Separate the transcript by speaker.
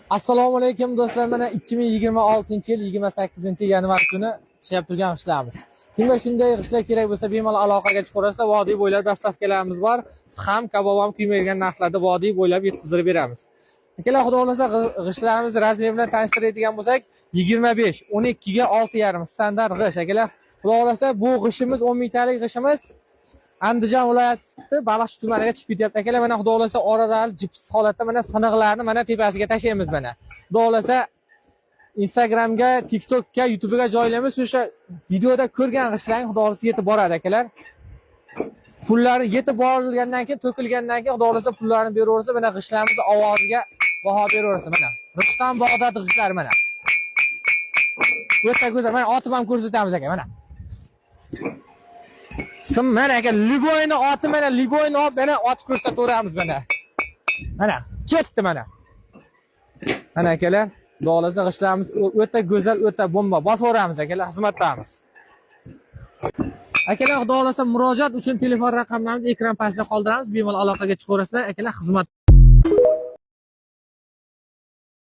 Speaker 1: Assalomu alaykum do'stlar. Mana 2026-yil 28-yanvar kuni ishlab turgan g'ishlarimiz. Kimga shunday g'ishlar kerak bo'lsa, bemalol aloqaga chiqaversa, vodiy bo'ylab dastavkalarimiz bor. Ham kabob ham kuymaydigan narxlarda vodiy bo'ylab yetkazib beramiz. Akalar, xudo xolasa g'ishlarimiz razmeri bilan tanishtiradigan bo'lsak, 25, 12 ga 6,5 standart g'ish. Akalar, xudo xolasa bu g'ishimiz 10 mingtalik g'ishimiz Andijon viloyati Baliqchi tumaniga chiqib ketyapti akalar. Mana xudo xolasa oradan jipsiz holatda mana siniqlarni mana tepasiga tashlaymiz mana. Xudo xolasa Instagramga, TikTokga, YouTube'ga joylaymiz. O'sha videoda ko'rgan g'ishlarning xudo xolasa yetib boradi akalar. Pullari yetib borilgandan keyin, to'kilgandan keyin xudo xolasa pullarini beraversa, mana g'ishlarimizni ovoziga baho beraversa mana. Rishton Bog'dod g'ishlar mana. O'ta go'zal. Mana otib ham ko'rsatamiz aka mana. Mana aka Liboyni oti mana Liboyni olib mana otib ko'rsataveramiz mana. Mana ketdi mana. Mana akalar, xudo g'ishlarimiz o'ta go'zal, o'ta bomba. Bosaveramiz akalar, xizmatdamiz. Akalar, xudo xolasa murojaat uchun telefon raqamlarimizni ekran pastida qoldiramiz. Bemalol aloqaga chiqaverasizlar akalar, xizmat